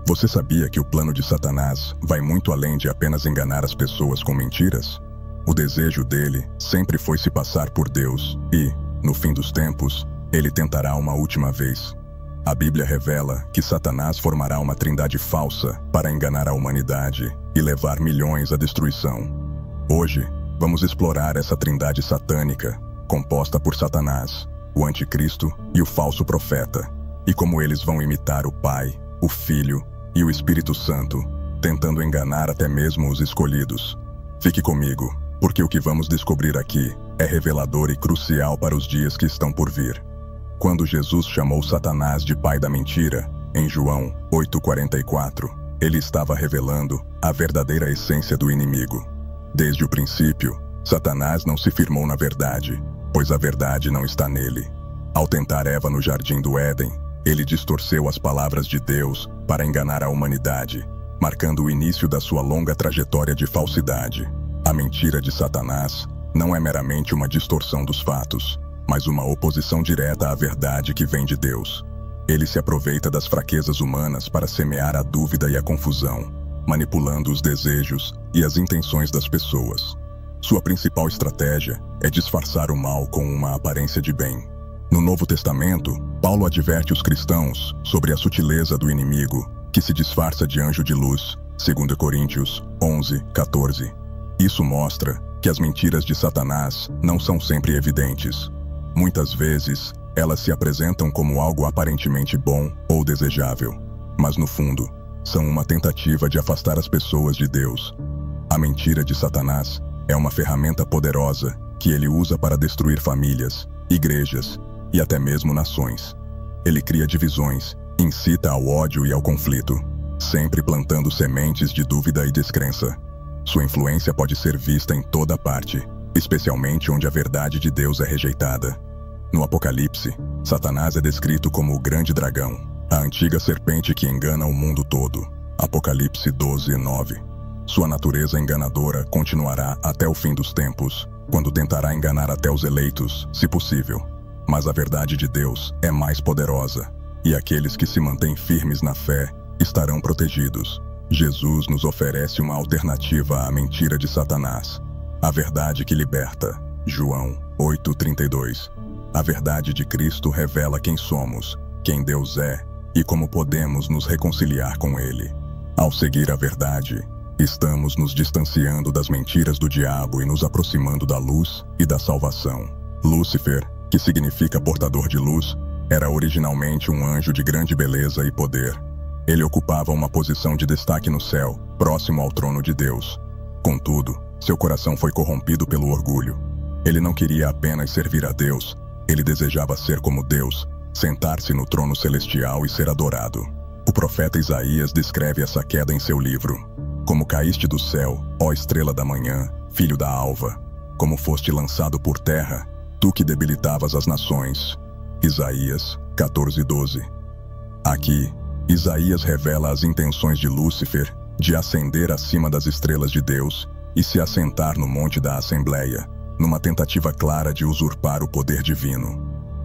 Você sabia que o plano de Satanás vai muito além de apenas enganar as pessoas com mentiras? O desejo dele sempre foi se passar por Deus e, no fim dos tempos, ele tentará uma última vez. A Bíblia revela que Satanás formará uma trindade falsa para enganar a humanidade e levar milhões à destruição. Hoje, vamos explorar essa trindade satânica, composta por Satanás, o Anticristo e o falso profeta, e como eles vão imitar o Pai, o Filho e o Espírito Santo, tentando enganar até mesmo os escolhidos. Fique comigo, porque o que vamos descobrir aqui é revelador e crucial para os dias que estão por vir. Quando Jesus chamou Satanás de pai da mentira, em João 8,44, ele estava revelando a verdadeira essência do inimigo. Desde o princípio, Satanás não se firmou na verdade, pois a verdade não está nele. Ao tentar Eva no jardim do Éden, ele distorceu as palavras de Deus para enganar a humanidade, marcando o início da sua longa trajetória de falsidade. A mentira de Satanás não é meramente uma distorção dos fatos, mas uma oposição direta à verdade que vem de Deus. Ele se aproveita das fraquezas humanas para semear a dúvida e a confusão, manipulando os desejos e as intenções das pessoas. Sua principal estratégia é disfarçar o mal com uma aparência de bem. No Novo Testamento, Paulo adverte os cristãos sobre a sutileza do inimigo, que se disfarça de anjo de luz, 2 Coríntios 11:14. Isso mostra que as mentiras de Satanás não são sempre evidentes. Muitas vezes, elas se apresentam como algo aparentemente bom ou desejável, mas no fundo, são uma tentativa de afastar as pessoas de Deus. A mentira de Satanás é uma ferramenta poderosa que ele usa para destruir famílias, igrejas e até mesmo nações. Ele cria divisões, incita ao ódio e ao conflito, sempre plantando sementes de dúvida e descrença. Sua influência pode ser vista em toda parte, especialmente onde a verdade de Deus é rejeitada. No Apocalipse, Satanás é descrito como o grande dragão, a antiga serpente que engana o mundo todo. Apocalipse 12:9. Sua natureza enganadora continuará até o fim dos tempos, quando tentará enganar até os eleitos, se possível. Mas a verdade de Deus é mais poderosa, e aqueles que se mantêm firmes na fé estarão protegidos. Jesus nos oferece uma alternativa à mentira de Satanás. A verdade que liberta. João 8:32. A verdade de Cristo revela quem somos, quem Deus é e como podemos nos reconciliar com Ele. Ao seguir a verdade, estamos nos distanciando das mentiras do diabo e nos aproximando da luz e da salvação. Lúcifer, que significa portador de luz, era originalmente um anjo de grande beleza e poder. Ele ocupava uma posição de destaque no céu, próximo ao trono de Deus. Contudo, seu coração foi corrompido pelo orgulho. Ele não queria apenas servir a Deus, ele desejava ser como Deus, sentar-se no trono celestial e ser adorado. O profeta Isaías descreve essa queda em seu livro. Como caíste do céu, ó estrela da manhã, filho da alva, como foste lançado por terra, tu que debilitavas as nações. Isaías 14:12. Aqui, Isaías revela as intenções de Lúcifer de ascender acima das estrelas de Deus e se assentar no monte da Assembleia, numa tentativa clara de usurpar o poder divino.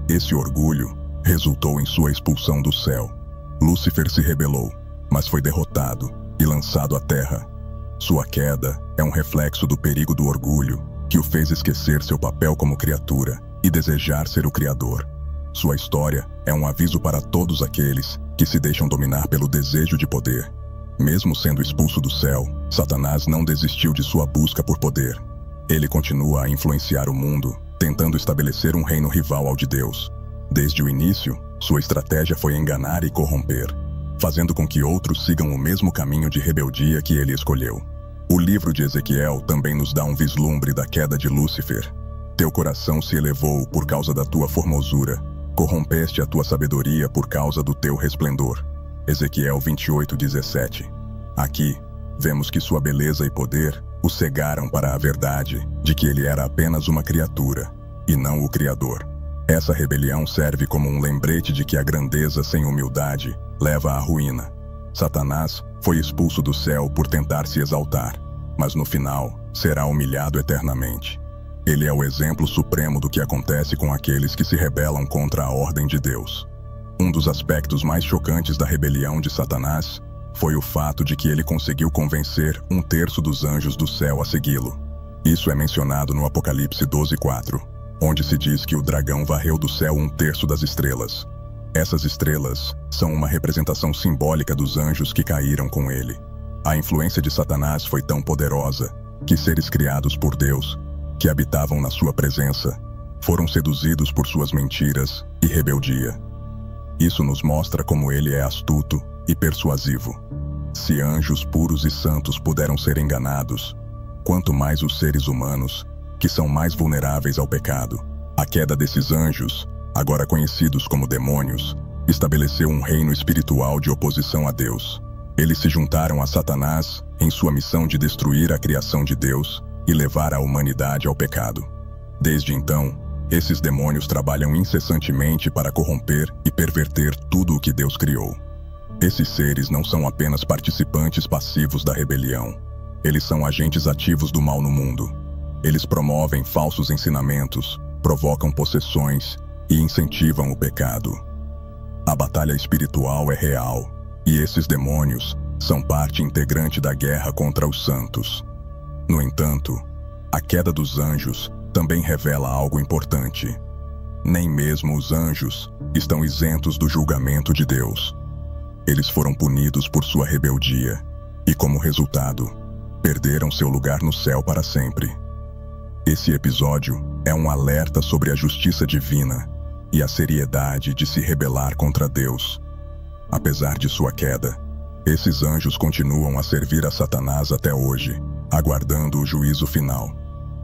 Esse orgulho resultou em sua expulsão do céu. Lúcifer se rebelou, mas foi derrotado e lançado à terra. Sua queda é um reflexo do perigo do orgulho, que o fez esquecer seu papel como criatura e desejar ser o Criador. Sua história é um aviso para todos aqueles que se deixam dominar pelo desejo de poder. Mesmo sendo expulso do céu, Satanás não desistiu de sua busca por poder. Ele continua a influenciar o mundo, tentando estabelecer um reino rival ao de Deus. Desde o início, sua estratégia foi enganar e corromper, fazendo com que outros sigam o mesmo caminho de rebeldia que ele escolheu. O livro de Ezequiel também nos dá um vislumbre da queda de Lúcifer. Teu coração se elevou por causa da tua formosura, corrompeste a tua sabedoria por causa do teu resplendor. Ezequiel 28:17. Aqui, vemos que sua beleza e poder o cegaram para a verdade de que ele era apenas uma criatura, e não o Criador. Essa rebelião serve como um lembrete de que a grandeza sem humildade leva à ruína. Satanás foi expulso do céu por tentar se exaltar, mas no final será humilhado eternamente. Ele é o exemplo supremo do que acontece com aqueles que se rebelam contra a ordem de Deus. Um dos aspectos mais chocantes da rebelião de Satanás foi o fato de que ele conseguiu convencer 1/3 dos anjos do céu a segui-lo. Isso é mencionado no Apocalipse 12:4, onde se diz que o dragão varreu do céu 1/3 das estrelas. Essas estrelas são uma representação simbólica dos anjos que caíram com ele. A influência de Satanás foi tão poderosa que seres criados por Deus, que habitavam na sua presença, foram seduzidos por suas mentiras e rebeldia. Isso nos mostra como ele é astuto e persuasivo. Se anjos puros e santos puderam ser enganados, quanto mais os seres humanos, que são mais vulneráveis ao pecado. A queda desses anjos, agora conhecidos como demônios, estabeleceu um reino espiritual de oposição a Deus. Eles se juntaram a Satanás em sua missão de destruir a criação de Deus e levar a humanidade ao pecado. Desde então, esses demônios trabalham incessantemente para corromper e perverter tudo o que Deus criou. Esses seres não são apenas participantes passivos da rebelião. Eles são agentes ativos do mal no mundo. Eles promovem falsos ensinamentos, provocam possessões e incentivam o pecado. A batalha espiritual é real, e esses demônios são parte integrante da guerra contra os santos. No entanto, a queda dos anjos também revela algo importante. Nem mesmo os anjos estão isentos do julgamento de Deus. Eles foram punidos por sua rebeldia e, como resultado, perderam seu lugar no céu para sempre. Esse episódio é um alerta sobre a justiça divina e a seriedade de se rebelar contra Deus. Apesar de sua queda, esses anjos continuam a servir a Satanás até hoje, aguardando o juízo final.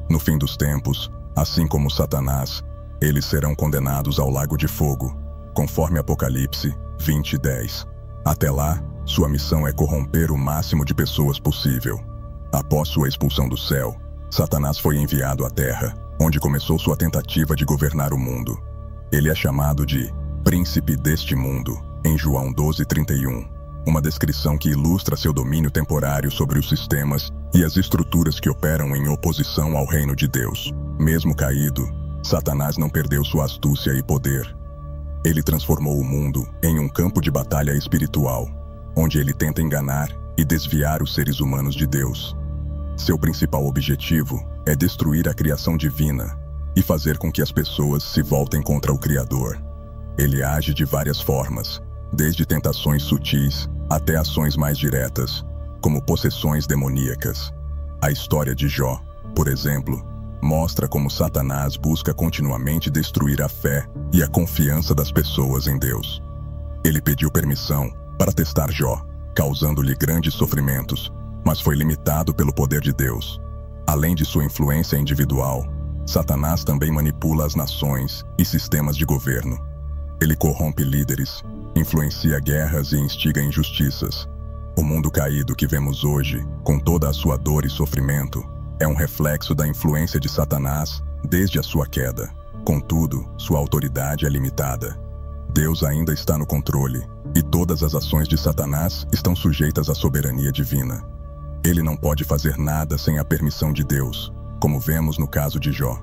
No fim dos tempos, assim como Satanás, eles serão condenados ao lago de fogo, conforme Apocalipse 20:10. Até lá, sua missão é corromper o máximo de pessoas possível. Após sua expulsão do céu, Satanás foi enviado à Terra, onde começou sua tentativa de governar o mundo. Ele é chamado de príncipe deste mundo, em João 12:31, uma descrição que ilustra seu domínio temporário sobre os sistemas e as estruturas que operam em oposição ao reino de Deus. Mesmo caído, Satanás não perdeu sua astúcia e poder. Ele transformou o mundo em um campo de batalha espiritual, onde ele tenta enganar e desviar os seres humanos de Deus. Seu principal objetivo é destruir a criação divina e fazer com que as pessoas se voltem contra o Criador. Ele age de várias formas, desde tentações sutis até ações mais diretas, como possessões demoníacas. A história de Jó, por exemplo, mostra como Satanás busca continuamente destruir a fé e a confiança das pessoas em Deus. Ele pediu permissão para testar Jó, causando-lhe grandes sofrimentos, mas foi limitado pelo poder de Deus. Além de sua influência individual, Satanás também manipula as nações e sistemas de governo. Ele corrompe líderes, influencia guerras e instiga injustiças. O mundo caído que vemos hoje, com toda a sua dor e sofrimento, é um reflexo da influência de Satanás desde a sua queda. Contudo, sua autoridade é limitada. Deus ainda está no controle, e todas as ações de Satanás estão sujeitas à soberania divina. Ele não pode fazer nada sem a permissão de Deus, como vemos no caso de Jó.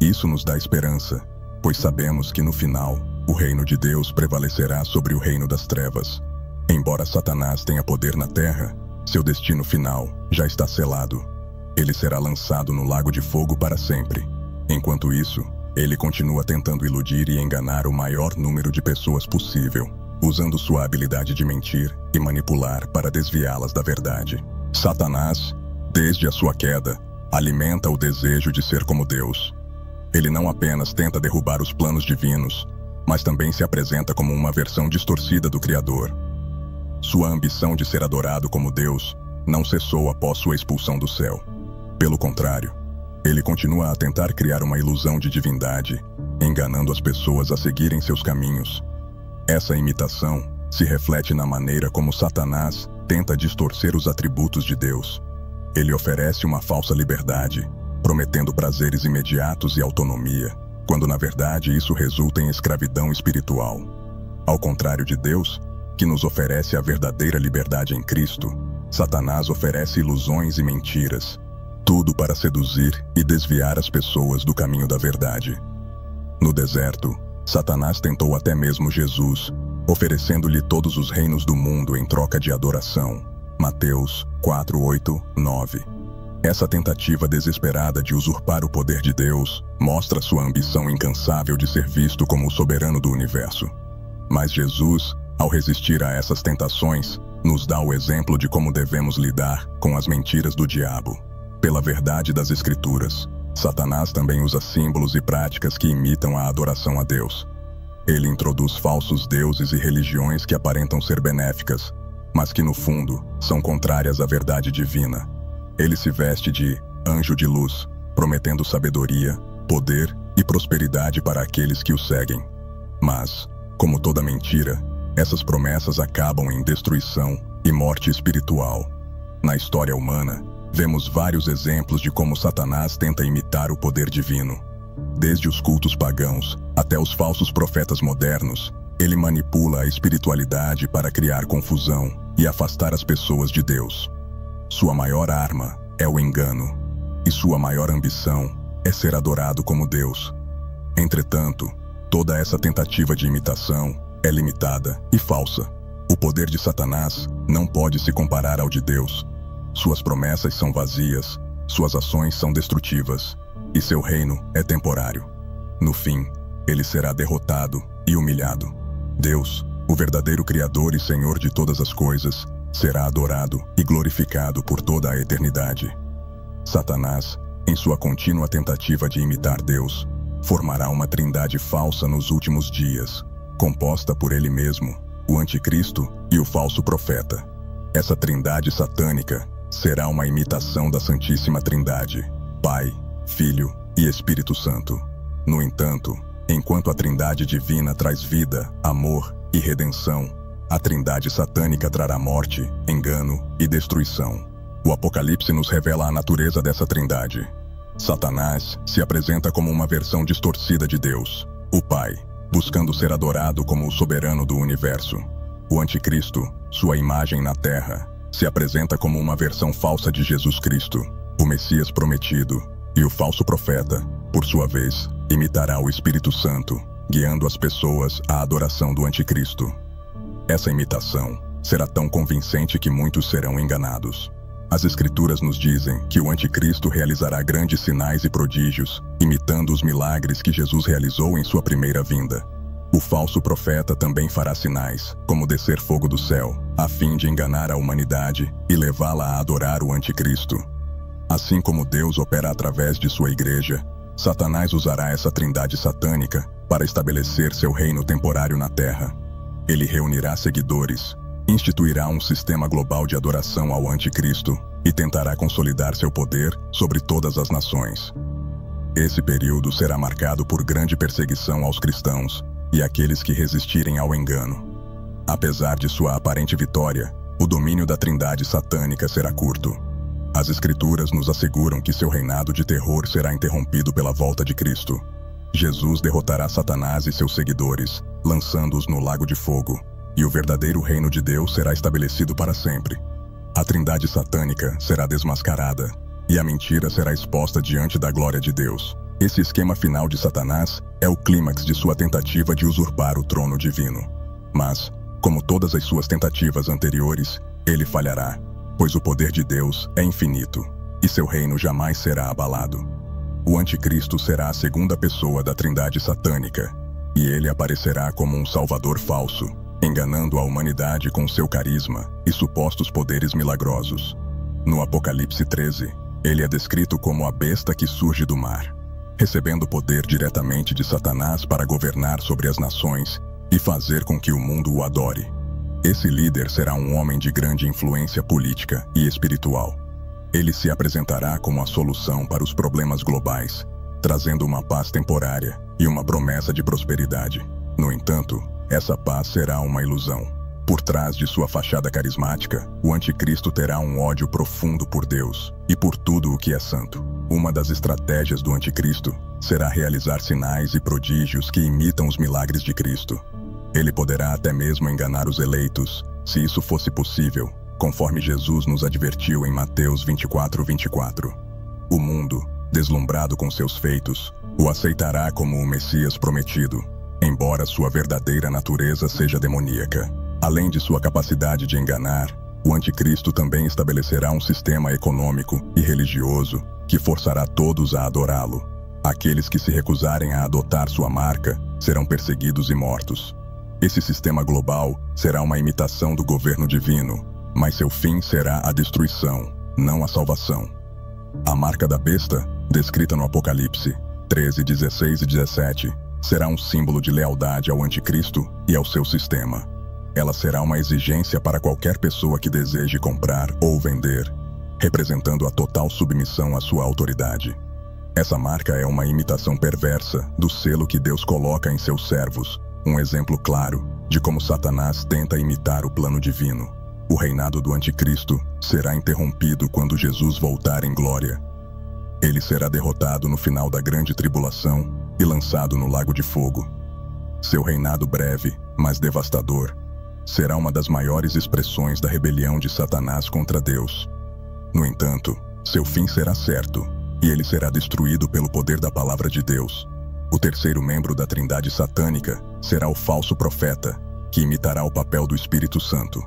Isso nos dá esperança, pois sabemos que no final, o reino de Deus prevalecerá sobre o reino das trevas. Embora Satanás tenha poder na terra, seu destino final já está selado. Ele será lançado no lago de fogo para sempre. Enquanto isso, ele continua tentando iludir e enganar o maior número de pessoas possível, usando sua habilidade de mentir e manipular para desviá-las da verdade. Satanás, desde a sua queda, alimenta o desejo de ser como Deus. Ele não apenas tenta derrubar os planos divinos, mas também se apresenta como uma versão distorcida do Criador. Sua ambição de ser adorado como Deus não cessou após sua expulsão do céu. Pelo contrário, ele continua a tentar criar uma ilusão de divindade, enganando as pessoas a seguirem seus caminhos. Essa imitação se reflete na maneira como Satanás tenta distorcer os atributos de Deus. Ele oferece uma falsa liberdade, prometendo prazeres imediatos e autonomia, quando na verdade isso resulta em escravidão espiritual. Ao contrário de Deus, que nos oferece a verdadeira liberdade em Cristo, Satanás oferece ilusões e mentiras, tudo para seduzir e desviar as pessoas do caminho da verdade. No deserto, Satanás tentou até mesmo Jesus, oferecendo-lhe todos os reinos do mundo em troca de adoração. Mateus 4:8, 9. Essa tentativa desesperada de usurpar o poder de Deus mostra sua ambição incansável de ser visto como o soberano do universo. Mas Jesus, ao resistir a essas tentações, nos dá o exemplo de como devemos lidar com as mentiras do diabo. Pela verdade das Escrituras, Satanás também usa símbolos e práticas que imitam a adoração a Deus. Ele introduz falsos deuses e religiões que aparentam ser benéficas, mas que no fundo são contrárias à verdade divina. Ele se veste de anjo de luz, prometendo sabedoria, poder e prosperidade para aqueles que o seguem. Mas, como toda mentira, essas promessas acabam em destruição e morte espiritual. Na história humana, vemos vários exemplos de como Satanás tenta imitar o poder divino. Desde os cultos pagãos até os falsos profetas modernos, ele manipula a espiritualidade para criar confusão e afastar as pessoas de Deus. Sua maior arma é o engano, e sua maior ambição é ser adorado como Deus. Entretanto, toda essa tentativa de imitação é limitada e falsa. O poder de Satanás não pode se comparar ao de Deus. Suas promessas são vazias, suas ações são destrutivas, e seu reino é temporário. No fim, ele será derrotado e humilhado. Deus, o verdadeiro Criador e Senhor de todas as coisas, será adorado e glorificado por toda a eternidade. Satanás, em sua contínua tentativa de imitar Deus, formará uma trindade falsa nos últimos dias, composta por ele mesmo, o Anticristo e o falso profeta. Essa trindade satânica será uma imitação da Santíssima Trindade, Pai, Filho e Espírito Santo. No entanto, enquanto a trindade divina traz vida, amor e redenção, a trindade satânica trará morte, engano e destruição. O Apocalipse nos revela a natureza dessa trindade. Satanás se apresenta como uma versão distorcida de Deus, o Pai, buscando ser adorado como o soberano do universo. O Anticristo, sua imagem na Terra, se apresenta como uma versão falsa de Jesus Cristo, o Messias prometido, e o falso profeta, por sua vez, imitará o Espírito Santo, guiando as pessoas à adoração do Anticristo. Essa imitação será tão convincente que muitos serão enganados. As Escrituras nos dizem que o Anticristo realizará grandes sinais e prodígios, imitando os milagres que Jesus realizou em sua primeira vinda. O falso profeta também fará sinais, como descer fogo do céu, a fim de enganar a humanidade e levá-la a adorar o Anticristo. Assim como Deus opera através de sua igreja, Satanás usará essa trindade satânica para estabelecer seu reino temporário na Terra. Ele reunirá seguidores, instituirá um sistema global de adoração ao Anticristo e tentará consolidar seu poder sobre todas as nações. Esse período será marcado por grande perseguição aos cristãos e àqueles que resistirem ao engano. Apesar de sua aparente vitória, o domínio da trindade satânica será curto. As Escrituras nos asseguram que seu reinado de terror será interrompido pela volta de Cristo. Jesus derrotará Satanás e seus seguidores, lançando-os no lago de fogo, e o verdadeiro reino de Deus será estabelecido para sempre. A trindade satânica será desmascarada, e a mentira será exposta diante da glória de Deus. Esse esquema final de Satanás é o clímax de sua tentativa de usurpar o trono divino. Mas, como todas as suas tentativas anteriores, ele falhará, pois o poder de Deus é infinito, e seu reino jamais será abalado. O Anticristo será a segunda pessoa da trindade satânica, e ele aparecerá como um salvador falso, enganando a humanidade com seu carisma e supostos poderes milagrosos. No Apocalipse 13, ele é descrito como a besta que surge do mar, recebendo poder diretamente de Satanás para governar sobre as nações e fazer com que o mundo o adore. Esse líder será um homem de grande influência política e espiritual. Ele se apresentará como a solução para os problemas globais, trazendo uma paz temporária e uma promessa de prosperidade. No entanto, essa paz será uma ilusão. Por trás de sua fachada carismática, o Anticristo terá um ódio profundo por Deus e por tudo o que é santo. Uma das estratégias do Anticristo será realizar sinais e prodígios que imitam os milagres de Cristo. Ele poderá até mesmo enganar os eleitos, se isso fosse possível, conforme Jesus nos advertiu em Mateus 24:24. O mundo, deslumbrado com seus feitos, o aceitará como o Messias prometido. embora sua verdadeira natureza seja demoníaca. Além de sua capacidade de enganar, o anticristo também estabelecerá um sistema econômico e religioso que forçará todos a adorá-lo. Aqueles que se recusarem a adotar sua marca serão perseguidos e mortos. Esse sistema global será uma imitação do governo divino, mas seu fim será a destruição, não a salvação. A marca da besta, descrita no Apocalipse 13, 16 e 17, será um símbolo de lealdade ao anticristo e ao seu sistema. Ela será uma exigência para qualquer pessoa que deseje comprar ou vender, representando a total submissão à sua autoridade. Essa marca é uma imitação perversa do selo que Deus coloca em seus servos, um exemplo claro de como Satanás tenta imitar o plano divino. O reinado do anticristo será interrompido quando Jesus voltar em glória. Ele será derrotado no final da grande tribulação e lançado no lago de fogo. Seu reinado breve, mas devastador, será uma das maiores expressões da rebelião de Satanás contra Deus. No entanto, seu fim será certo, e ele será destruído pelo poder da palavra de Deus. O terceiro membro da trindade satânica será o falso profeta, que imitará o papel do Espírito Santo.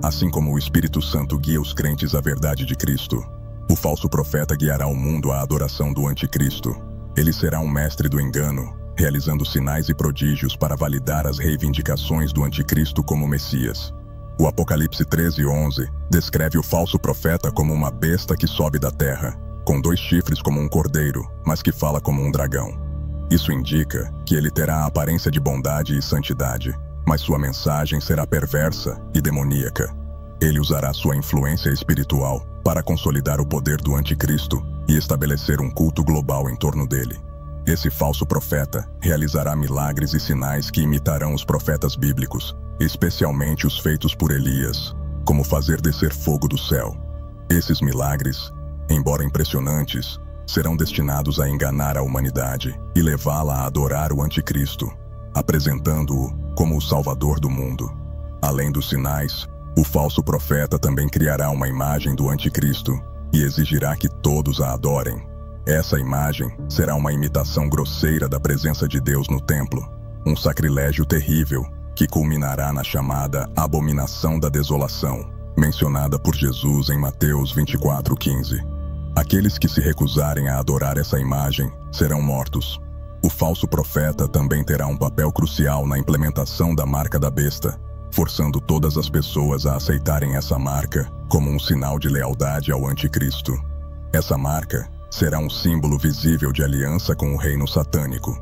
Assim como o Espírito Santo guia os crentes à verdade de Cristo, o falso profeta guiará o mundo à adoração do anticristo. Ele será um mestre do engano, realizando sinais e prodígios para validar as reivindicações do anticristo como Messias. O Apocalipse 13:11 descreve o falso profeta como uma besta que sobe da terra, com 2 chifres como um cordeiro, mas que fala como um dragão. Isso indica que ele terá a aparência de bondade e santidade, mas sua mensagem será perversa e demoníaca. Ele usará sua influência espiritual para consolidar o poder do anticristo e estabelecer um culto global em torno dele. Esse falso profeta realizará milagres e sinais que imitarão os profetas bíblicos, especialmente os feitos por Elias, como fazer descer fogo do céu. Esses milagres, embora impressionantes, serão destinados a enganar a humanidade e levá-la a adorar o anticristo, apresentando-o como o salvador do mundo. Além dos sinais, o falso profeta também criará uma imagem do anticristo e exigirá que todos a adorem. Essa imagem será uma imitação grosseira da presença de Deus no templo, um sacrilégio terrível que culminará na chamada Abominação da Desolação, mencionada por Jesus em Mateus 24:15. Aqueles que se recusarem a adorar essa imagem serão mortos. O falso profeta também terá um papel crucial na implementação da marca da besta, forçando todas as pessoas a aceitarem essa marca como um sinal de lealdade ao anticristo. Essa marca será um símbolo visível de aliança com o reino satânico,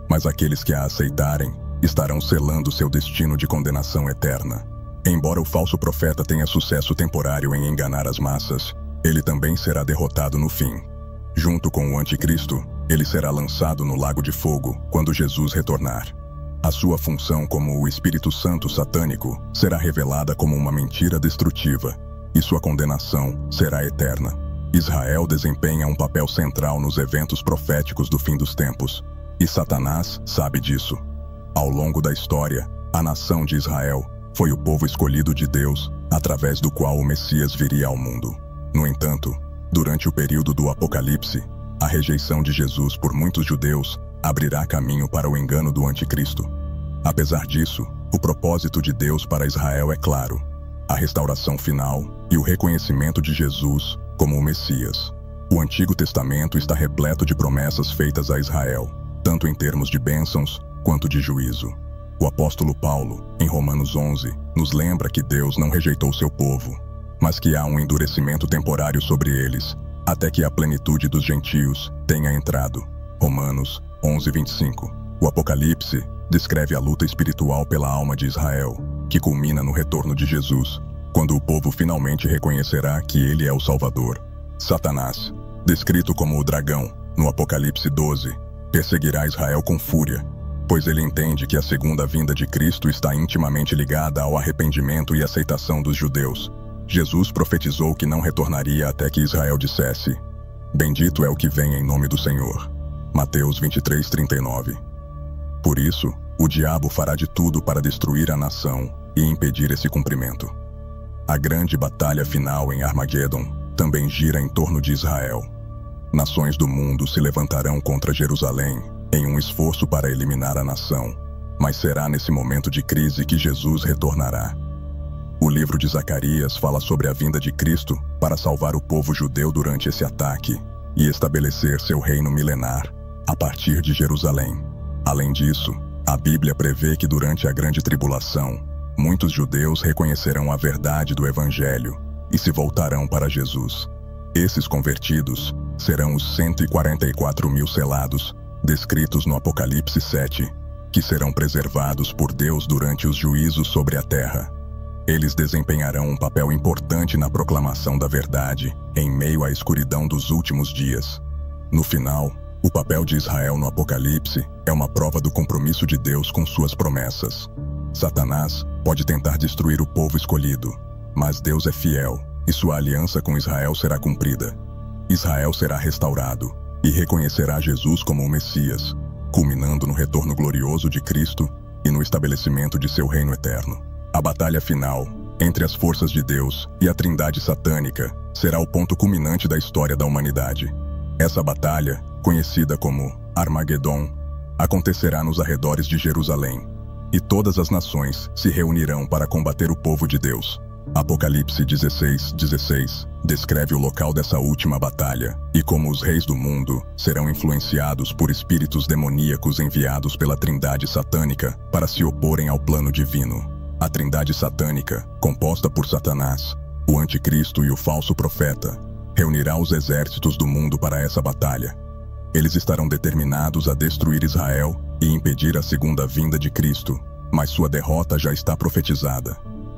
mas aqueles que a aceitarem estarão selando seu destino de condenação eterna. Embora o falso profeta tenha sucesso temporário em enganar as massas, ele também será derrotado no fim. Junto com o anticristo, ele será lançado no lago de fogo quando Jesus retornar. A sua função como o Espírito Santo satânico será revelada como uma mentira destrutiva, e sua condenação será eterna. Israel desempenha um papel central nos eventos proféticos do fim dos tempos, e Satanás sabe disso. Ao longo da história, a nação de Israel foi o povo escolhido de Deus, através do qual o Messias viria ao mundo. No entanto, durante o período do Apocalipse, a rejeição de Jesus por muitos judeus abrirá caminho para o engano do anticristo. Apesar disso, o propósito de Deus para Israel é claro: a restauração final e o reconhecimento de Jesus como o Messias. O Antigo Testamento está repleto de promessas feitas a Israel, tanto em termos de bênçãos quanto de juízo. O apóstolo Paulo, em Romanos 11, nos lembra que Deus não rejeitou seu povo, mas que há um endurecimento temporário sobre eles, até que a plenitude dos gentios tenha entrado. Romanos 11:25. O Apocalipse descreve a luta espiritual pela alma de Israel, que culmina no retorno de Jesus, quando o povo finalmente reconhecerá que ele é o Salvador. Satanás, descrito como o dragão, no Apocalipse 12, perseguirá Israel com fúria, pois ele entende que a segunda vinda de Cristo está intimamente ligada ao arrependimento e aceitação dos judeus. Jesus profetizou que não retornaria até que Israel dissesse: "Bendito é o que vem em nome do Senhor." Mateus 23:39. Por isso, o diabo fará de tudo para destruir a nação e impedir esse cumprimento. A grande batalha final em Armagedon também gira em torno de Israel. Nações do mundo se levantarão contra Jerusalém em um esforço para eliminar a nação. mas será nesse momento de crise que Jesus retornará. O livro de Zacarias fala sobre a vinda de Cristo para salvar o povo judeu durante esse ataque e estabelecer seu reino milenar, a partir de Jerusalém. Além disso, a Bíblia prevê que durante a grande tribulação, muitos judeus reconhecerão a verdade do Evangelho e se voltarão para Jesus. Esses convertidos serão os 144 mil selados, descritos no Apocalipse 7, que serão preservados por Deus durante os juízos sobre a terra. Eles desempenharão um papel importante na proclamação da verdade, em meio à escuridão dos últimos dias. No final, o papel de Israel no Apocalipse é uma prova do compromisso de Deus com suas promessas. Satanás pode tentar destruir o povo escolhido, mas Deus é fiel e sua aliança com Israel será cumprida. Israel será restaurado e reconhecerá Jesus como o Messias, culminando no retorno glorioso de Cristo e no estabelecimento de seu reino eterno. A batalha final, entre as forças de Deus e a Trindade satânica, será o ponto culminante da história da humanidade. Essa batalha, conhecida como Armagedon, acontecerá nos arredores de Jerusalém, e todas as nações se reunirão para combater o povo de Deus. Apocalipse 16:16 descreve o local dessa última batalha e como os reis do mundo serão influenciados por espíritos demoníacos enviados pela Trindade satânica para se oporem ao plano divino. A Trindade satânica, composta por Satanás, o Anticristo e o falso profeta, reunirá os exércitos do mundo para essa batalha. Eles estarão determinados a destruir Israel e impedir a segunda vinda de Cristo, mas sua derrota já está profetizada.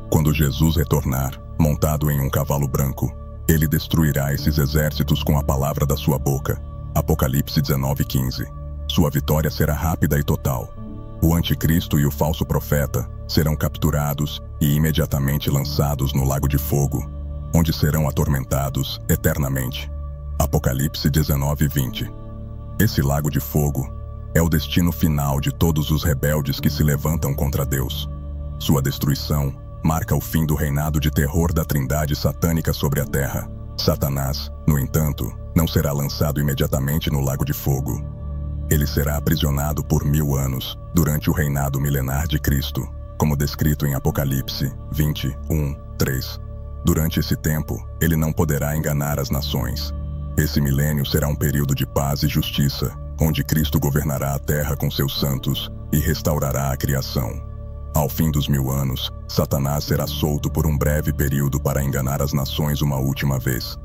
Quando Jesus retornar, montado em um cavalo branco, ele destruirá esses exércitos com a palavra da sua boca. Apocalipse 19:15. Sua vitória será rápida e total. O Anticristo e o falso profeta serão capturados e imediatamente lançados no lago de fogo, onde serão atormentados eternamente. Apocalipse 19:20. Esse lago de fogo é o destino final de todos os rebeldes que se levantam contra Deus. Sua destruição marca o fim do reinado de terror da Trindade satânica sobre a terra. Satanás, no entanto, não será lançado imediatamente no lago de fogo. Ele será aprisionado por 1000 anos, durante o reinado milenar de Cristo, como descrito em Apocalipse 21:3. Durante esse tempo, ele não poderá enganar as nações. Esse milênio será um período de paz e justiça, onde Cristo governará a terra com seus santos e restaurará a criação. Ao fim dos 1000 anos, Satanás será solto por um breve período para enganar as nações uma última vez.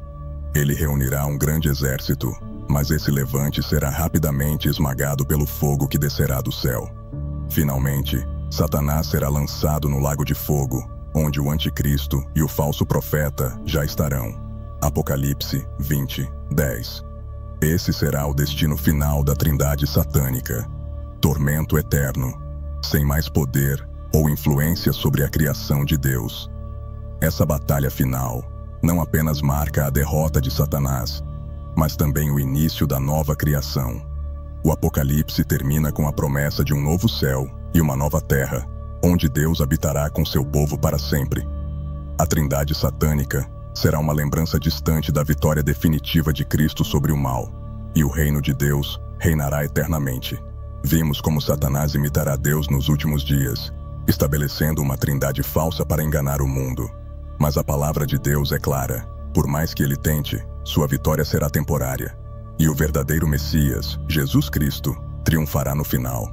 Ele reunirá um grande exército, mas esse levante será rapidamente esmagado pelo fogo que descerá do céu. Finalmente, Satanás será lançado no lago de fogo, onde o Anticristo e o falso profeta já estarão. Apocalipse 20:10. Esse será o destino final da Trindade satânica. Tormento eterno, sem mais poder ou influência sobre a criação de Deus. Essa batalha final não apenas marca a derrota de Satanás, mas também o início da nova criação. O Apocalipse termina com a promessa de um novo céu e uma nova terra, onde Deus habitará com seu povo para sempre. A Trindade satânica será uma lembrança distante da vitória definitiva de Cristo sobre o mal, e o reino de Deus reinará eternamente. Vimos como Satanás imitará Deus nos últimos dias, estabelecendo uma trindade falsa para enganar o mundo. Mas a palavra de Deus é clara: por mais que ele tente, sua vitória será temporária. E o verdadeiro Messias, Jesus Cristo, triunfará no final.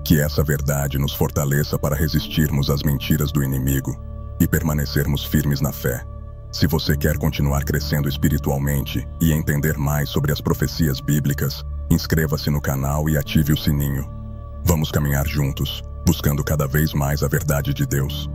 Que essa verdade nos fortaleça para resistirmos às mentiras do inimigo e permanecermos firmes na fé. Se você quer continuar crescendo espiritualmente e entender mais sobre as profecias bíblicas, inscreva-se no canal e ative o sininho. Vamos caminhar juntos, buscando cada vez mais a verdade de Deus.